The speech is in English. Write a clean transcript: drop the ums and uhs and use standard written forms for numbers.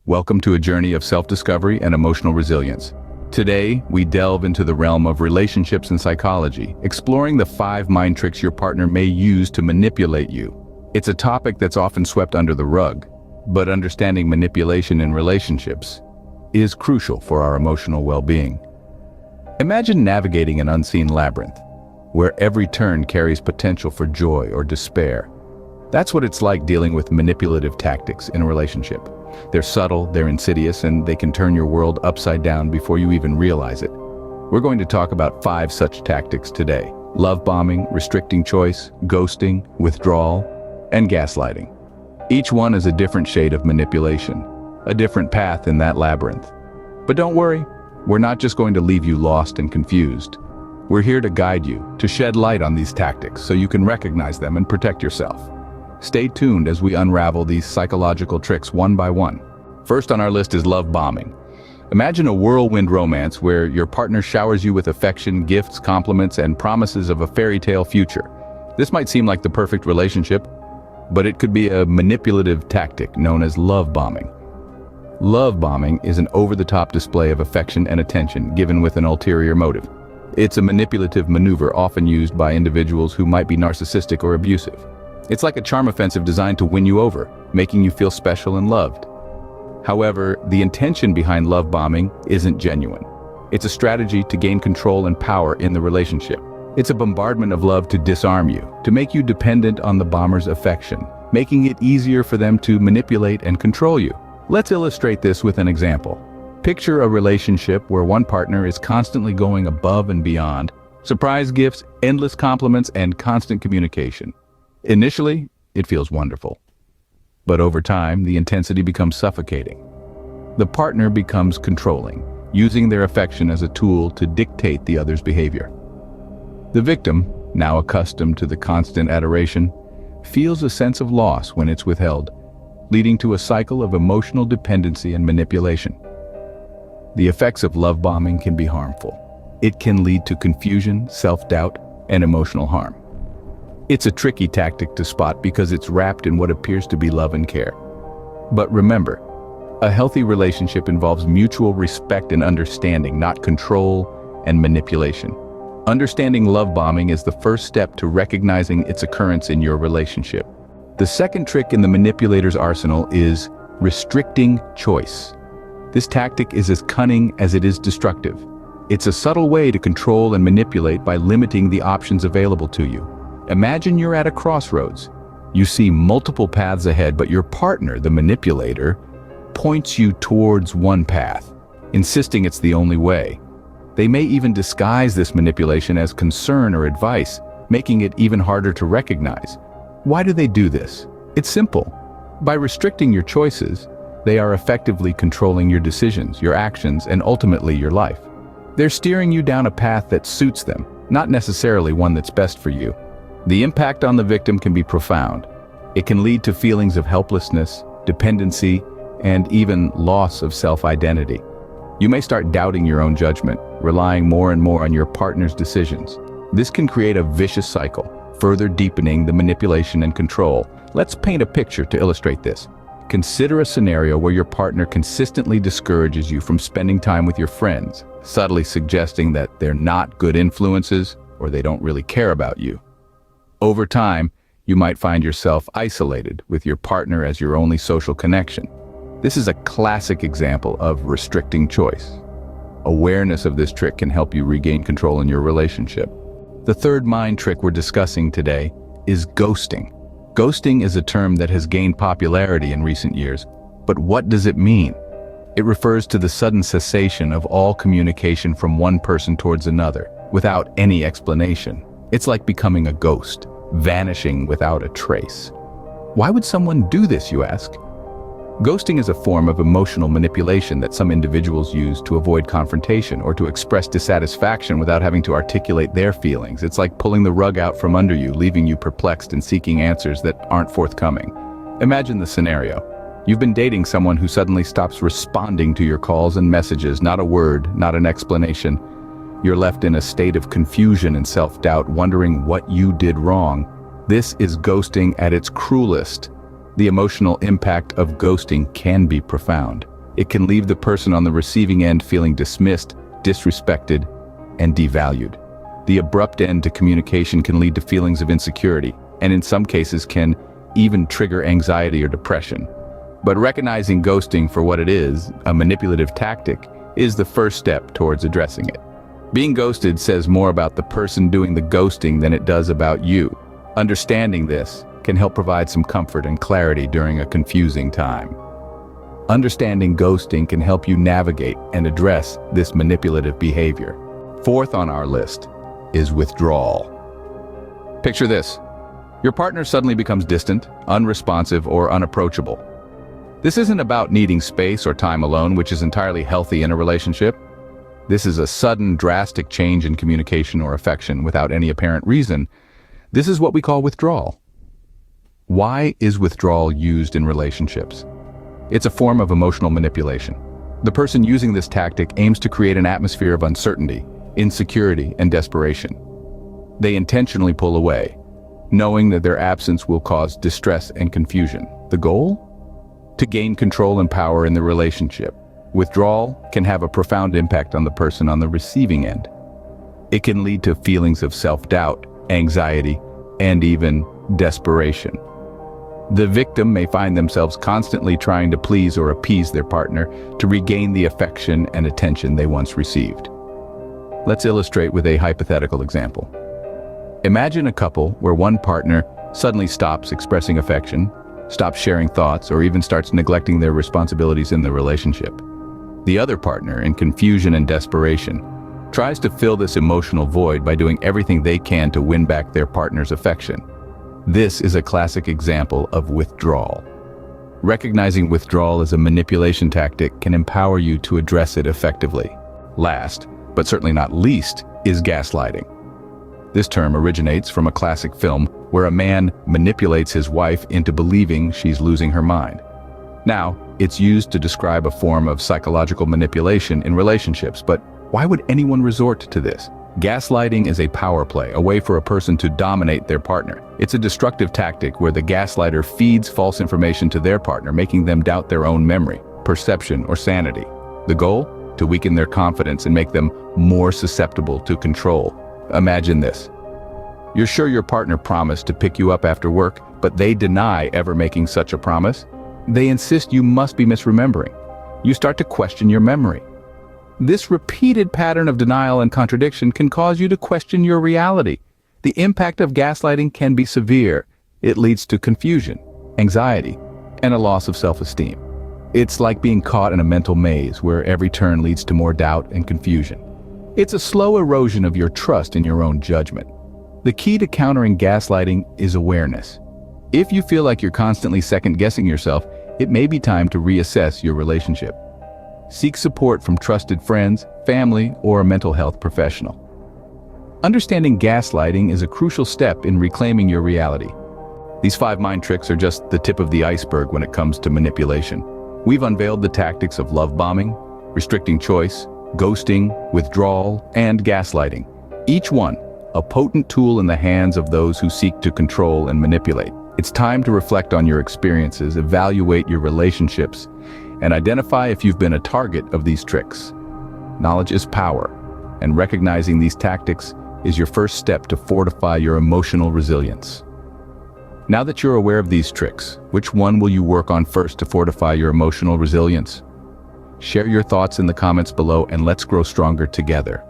Welcome to a journey of self-discovery and emotional resilience. Today, we delve into the realm of relationships and psychology, exploring the 5 mind tricks your partner may use to manipulate you. It's a topic that's often swept under the rug, but understanding manipulation in relationships is crucial for our emotional well-being. Imagine navigating an unseen labyrinth, where every turn carries potential for joy or despair. That's what it's like dealing with manipulative tactics in a relationship. They're subtle, they're insidious, and they can turn your world upside down before you even realize it. We're going to talk about 5 such tactics today: love bombing, restricting choice, ghosting, withdrawal, and gaslighting. Each one is a different shade of manipulation, a different path in that labyrinth. But don't worry, we're not just going to leave you lost and confused. We're here to guide you, to shed light on these tactics so you can recognize them and protect yourself. Stay tuned as we unravel these psychological tricks one by one. First on our list is love bombing. Imagine a whirlwind romance where your partner showers you with affection, gifts, compliments, and promises of a fairy tale future. This might seem like the perfect relationship, but it could be a manipulative tactic known as love bombing. Love bombing is an over-the-top display of affection and attention given with an ulterior motive. It's a manipulative maneuver often used by individuals who might be narcissistic or abusive. It's like a charm offensive designed to win you over, making you feel special and loved. However, the intention behind love bombing isn't genuine. It's a strategy to gain control and power in the relationship. It's a bombardment of love to disarm you, to make you dependent on the bomber's affection, making it easier for them to manipulate and control you. Let's illustrate this with an example. Picture a relationship where one partner is constantly going above and beyond: surprise gifts, endless compliments, and constant communication. Initially, it feels wonderful. But over time, the intensity becomes suffocating. The partner becomes controlling, using their affection as a tool to dictate the other's behavior. The victim, now accustomed to the constant adoration, feels a sense of loss when it's withheld, leading to a cycle of emotional dependency and manipulation. The effects of love bombing can be harmful. It can lead to confusion, self-doubt, and emotional harm. It's a tricky tactic to spot because it's wrapped in what appears to be love and care. But remember, a healthy relationship involves mutual respect and understanding, not control and manipulation. Understanding love bombing is the first step to recognizing its occurrence in your relationship. The second trick in the manipulator's arsenal is restricting choice. This tactic is as cunning as it is destructive. It's a subtle way to control and manipulate by limiting the options available to you. Imagine you're at a crossroads. You see multiple paths ahead, but your partner, the manipulator, points you towards one path, insisting it's the only way. They may even disguise this manipulation as concern or advice, making it even harder to recognize. Why do they do this? It's simple. By restricting your choices, they are effectively controlling your decisions, your actions, and ultimately your life. They're steering you down a path that suits them, not necessarily one that's best for you. The impact on the victim can be profound. It can lead to feelings of helplessness, dependency, and even loss of self-identity. You may start doubting your own judgment, relying more and more on your partner's decisions. This can create a vicious cycle, further deepening the manipulation and control. Let's paint a picture to illustrate this. Consider a scenario where your partner consistently discourages you from spending time with your friends, subtly suggesting that they're not good influences or they don't really care about you. Over time, you might find yourself isolated with your partner as your only social connection. This is a classic example of restricting choice. Awareness of this trick can help you regain control in your relationship. The third mind trick we're discussing today is ghosting. Ghosting is a term that has gained popularity in recent years, but what does it mean? It refers to the sudden cessation of all communication from one person towards another, without any explanation. It's like becoming a ghost, vanishing without a trace. Why would someone do this, you ask? Ghosting is a form of emotional manipulation that some individuals use to avoid confrontation or to express dissatisfaction without having to articulate their feelings. It's like pulling the rug out from under you, leaving you perplexed and seeking answers that aren't forthcoming. Imagine the scenario. You've been dating someone who suddenly stops responding to your calls and messages, not a word, not an explanation. You're left in a state of confusion and self-doubt, wondering what you did wrong. This is ghosting at its cruelest. The emotional impact of ghosting can be profound. It can leave the person on the receiving end feeling dismissed, disrespected, and devalued. The abrupt end to communication can lead to feelings of insecurity, and in some cases can even trigger anxiety or depression. But recognizing ghosting for what it is, a manipulative tactic, is the first step towards addressing it. Being ghosted says more about the person doing the ghosting than it does about you. Understanding this can help provide some comfort and clarity during a confusing time. Understanding ghosting can help you navigate and address this manipulative behavior. Fourth on our list is withdrawal. Picture this. Your partner suddenly becomes distant, unresponsive, or unapproachable. This isn't about needing space or time alone, which is entirely healthy in a relationship. This is a sudden, drastic change in communication or affection without any apparent reason. This is what we call withdrawal. Why is withdrawal used in relationships? It's a form of emotional manipulation. The person using this tactic aims to create an atmosphere of uncertainty, insecurity, and desperation. They intentionally pull away, knowing that their absence will cause distress and confusion. The goal? To gain control and power in the relationship. Withdrawal can have a profound impact on the person on the receiving end. It can lead to feelings of self-doubt, anxiety, and even desperation. The victim may find themselves constantly trying to please or appease their partner to regain the affection and attention they once received. Let's illustrate with a hypothetical example. Imagine a couple where one partner suddenly stops expressing affection, stops sharing thoughts, or even starts neglecting their responsibilities in the relationship. The other partner, in confusion and desperation, tries to fill this emotional void by doing everything they can to win back their partner's affection. This is a classic example of withdrawal. Recognizing withdrawal as a manipulation tactic can empower you to address it effectively. Last, but certainly not least, is gaslighting. This term originates from a classic film where a man manipulates his wife into believing she's losing her mind. Now, it's used to describe a form of psychological manipulation in relationships, but why would anyone resort to this? Gaslighting is a power play, a way for a person to dominate their partner. It's a destructive tactic where the gaslighter feeds false information to their partner, making them doubt their own memory, perception, or sanity. The goal? To weaken their confidence and make them more susceptible to control. Imagine this. You're sure your partner promised to pick you up after work, but they deny ever making such a promise. They insist you must be misremembering. You start to question your memory. This repeated pattern of denial and contradiction can cause you to question your reality. The impact of gaslighting can be severe. It leads to confusion, anxiety, and a loss of self-esteem. It's like being caught in a mental maze where every turn leads to more doubt and confusion. It's a slow erosion of your trust in your own judgment. The key to countering gaslighting is awareness. If you feel like you're constantly second-guessing yourself, it may be time to reassess your relationship. Seek support from trusted friends, family, or a mental health professional. Understanding gaslighting is a crucial step in reclaiming your reality. These 5 mind tricks are just the tip of the iceberg when it comes to manipulation. We've unveiled the tactics of love bombing, restricting choice, ghosting, withdrawal, and gaslighting. Each one, a potent tool in the hands of those who seek to control and manipulate. It's time to reflect on your experiences, evaluate your relationships, and identify if you've been a target of these tricks. Knowledge is power, and recognizing these tactics is your first step to fortify your emotional resilience. Now that you're aware of these tricks, which one will you work on first to fortify your emotional resilience? Share your thoughts in the comments below and let's grow stronger together.